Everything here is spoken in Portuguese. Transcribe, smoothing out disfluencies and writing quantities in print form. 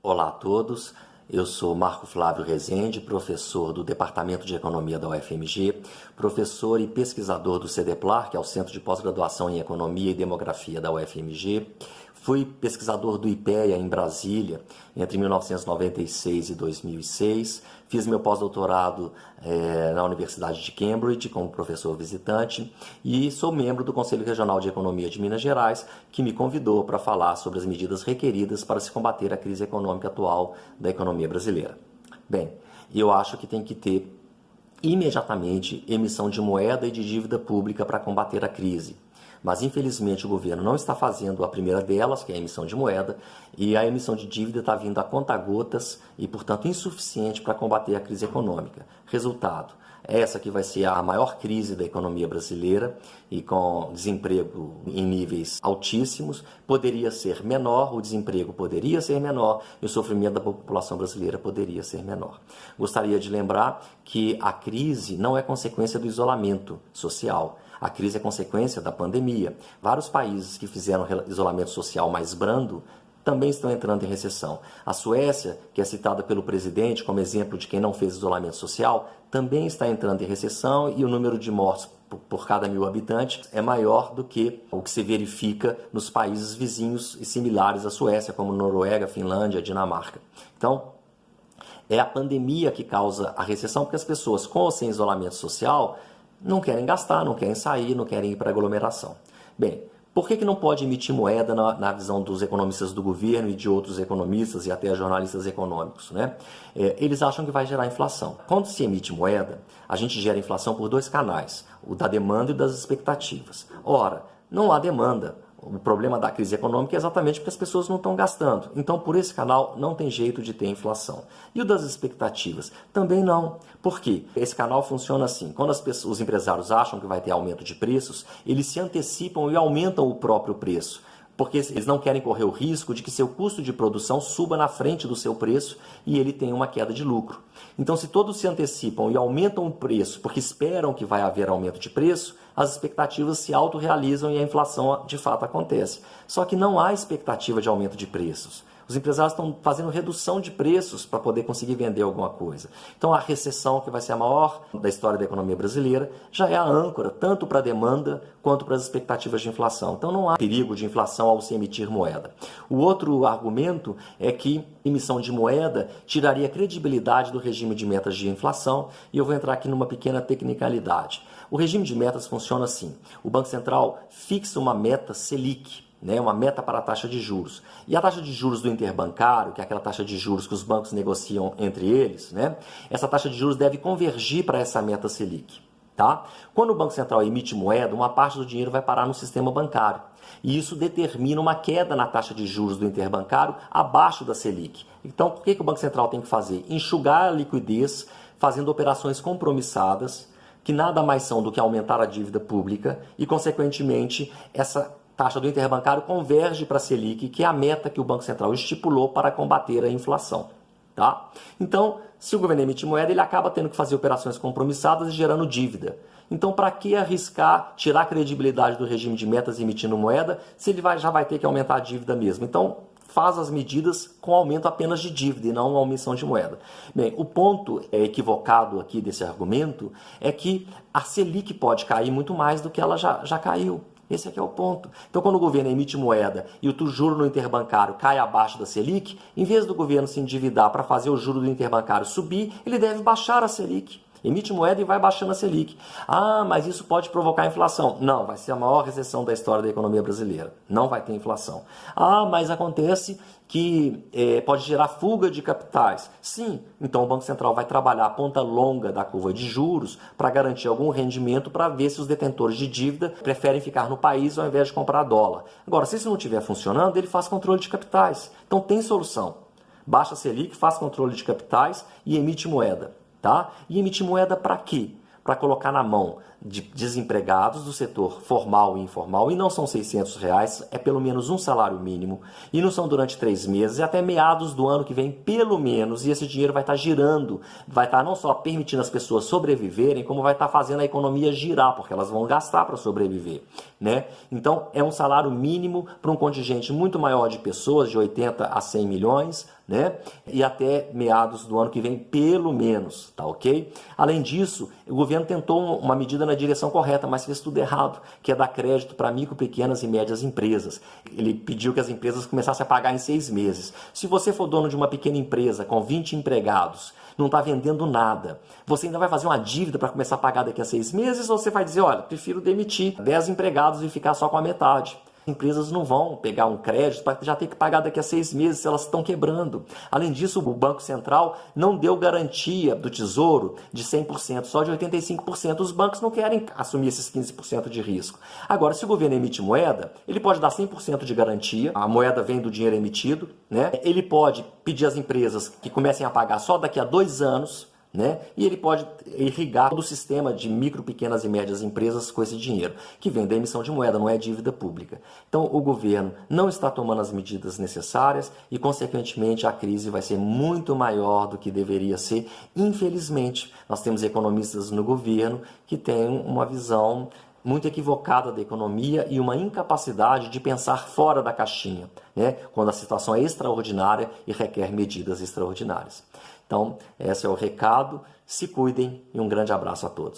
Olá a todos, eu sou Marco Flávio Rezende, professor do Departamento de Economia da UFMG, professor e pesquisador do CEDEPLAR, que é o Centro de Pós-Graduação em Economia e Demografia da UFMG. Fui pesquisador do IPEA em Brasília entre 1996 e 2006. Fiz meu pós-doutorado na Universidade de Cambridge como professor visitante e sou membro do Conselho Regional de Economia de Minas Gerais, que me convidou para falar sobre as medidas requeridas para se combater a crise econômica atual da economia brasileira. Bem, eu acho que tem que ter imediatamente emissão de moeda e de dívida pública para combater a crise. Mas, infelizmente, o governo não está fazendo a primeira delas, que é a emissão de moeda, e a emissão de dívida está vindo a conta-gotas e, portanto, insuficiente para combater a crise econômica. Resultado, essa que vai ser a maior crise da economia brasileira e com desemprego em níveis altíssimos, poderia ser menor, o desemprego poderia ser menor e o sofrimento da população brasileira poderia ser menor. Gostaria de lembrar que a crise não é consequência do isolamento social. A crise é consequência da pandemia. Vários países que fizeram isolamento social mais brando também estão entrando em recessão. A Suécia, que é citada pelo presidente como exemplo de quem não fez isolamento social, também está entrando em recessão e o número de mortes por cada 1.000 habitantes é maior do que o que se verifica nos países vizinhos e similares à Suécia, como Noruega, Finlândia, Dinamarca. Então, é a pandemia que causa a recessão, porque as pessoas com ou sem isolamento social não querem gastar, não querem sair, não querem ir para aglomeração. Bem, por que não pode emitir moeda na visão dos economistas do governo e de outros economistas e até jornalistas econômicos, né? Eles acham que vai gerar inflação. Quando se emite moeda, a gente gera inflação por dois canais, o da demanda e das expectativas. Ora, não há demanda. O problema da crise econômica é exatamente porque as pessoas não estão gastando. Então, por esse canal, não tem jeito de ter inflação. E o das expectativas? Também não. Por quê? Esse canal funciona assim. Quando os empresários acham que vai ter aumento de preços, eles se antecipam e aumentam o próprio preço. Porque eles não querem correr o risco de que seu custo de produção suba na frente do seu preço e ele tenha uma queda de lucro. Então, se todos se antecipam e aumentam o preço porque esperam que vai haver aumento de preço, as expectativas se autorrealizam e a inflação de fato acontece. Só que não há expectativa de aumento de preços. Os empresários estão fazendo redução de preços para poder conseguir vender alguma coisa. Então a recessão, que vai ser a maior da história da economia brasileira, já é a âncora, tanto para a demanda quanto para as expectativas de inflação. Então não há perigo de inflação ao se emitir moeda. O outro argumento é que emissão de moeda tiraria a credibilidade do regime de metas de inflação, e eu vou entrar aqui numa pequena tecnicalidade. O regime de metas funciona assim: o Banco Central fixa uma meta Selic, uma meta para a taxa de juros. E a taxa de juros do interbancário, que é aquela taxa de juros que os bancos negociam entre eles, essa taxa de juros deve convergir para essa meta Selic. Tá? Quando o Banco Central emite moeda, uma parte do dinheiro vai parar no sistema bancário. E isso determina uma queda na taxa de juros do interbancário abaixo da Selic. Então, o que o Banco Central tem que fazer? Enxugar a liquidez, fazendo operações compromissadas, que nada mais são do que aumentar a dívida pública e, consequentemente, essa taxa do interbancário converge para a Selic, que é a meta que o Banco Central estipulou para combater a inflação. Tá? Então, se o governo emite moeda, ele acaba tendo que fazer operações compromissadas e gerando dívida. Então, para que arriscar, tirar a credibilidade do regime de metas emitindo moeda, se ele já vai ter que aumentar a dívida mesmo? Então, faz as medidas com aumento apenas de dívida e não uma emissão de moeda. Bem, o ponto equivocado aqui desse argumento é que a Selic pode cair muito mais do que ela já caiu. Esse aqui é o ponto. Então, quando o governo emite moeda e o juro no interbancário cai abaixo da Selic, em vez do governo se endividar para fazer o juro do interbancário subir, ele deve baixar a Selic. Emite moeda e vai baixando a Selic. Ah, mas isso pode provocar inflação. Não, vai ser a maior recessão da história da economia brasileira. Não vai ter inflação. Ah, mas acontece que pode gerar fuga de capitais. Sim, então o Banco Central vai trabalhar a ponta longa da curva de juros para garantir algum rendimento, para ver se os detentores de dívida preferem ficar no país ao invés de comprar dólar. Agora, se isso não estiver funcionando, ele faz controle de capitais. Então tem solução. Baixa a Selic, faz controle de capitais e emite moeda. Tá? E emitir moeda para quê? Para colocar na mão de desempregados do setor formal e informal, e não são R$600, é pelo menos um salário mínimo, e não são durante 3 meses, é até meados do ano que vem, pelo menos, e esse dinheiro vai estar girando, vai estar não só permitindo as pessoas sobreviverem, como vai estar fazendo a economia girar, porque elas vão gastar para sobreviver, Então, é um salário mínimo para um contingente muito maior de pessoas, de 80 a 100 milhões, né? E até meados do ano que vem, pelo menos, tá ok? Além disso, o governo tentou uma medida na direção correta, mas fez tudo errado, que é dar crédito para micro, pequenas e médias empresas. Ele pediu que as empresas começassem a pagar em 6 meses. Se você for dono de uma pequena empresa com 20 empregados, não está vendendo nada, você ainda vai fazer uma dívida para começar a pagar daqui a 6 meses, ou você vai dizer, olha, prefiro demitir 10 empregados e ficar só com a metade? Empresas não vão pegar um crédito para já ter que pagar daqui a 6 meses se elas estão quebrando. Além disso, o Banco Central não deu garantia do Tesouro de 100%, só de 85%. Os bancos não querem assumir esses 15% de risco. Agora, se o governo emite moeda, ele pode dar 100% de garantia, a moeda vem do dinheiro emitido, né? Ele pode pedir às empresas que comecem a pagar só daqui a 2 anos, né? E ele pode irrigar todo o sistema de micro, pequenas e médias empresas com esse dinheiro, que vem da emissão de moeda, não é dívida pública. Então, o governo não está tomando as medidas necessárias e, consequentemente, a crise vai ser muito maior do que deveria ser. Infelizmente, nós temos economistas no governo que têm uma visão muito equivocada da economia e uma incapacidade de pensar fora da caixinha, né? Quando a situação é extraordinária e requer medidas extraordinárias. Então, esse é o recado. Se cuidem e um grande abraço a todos.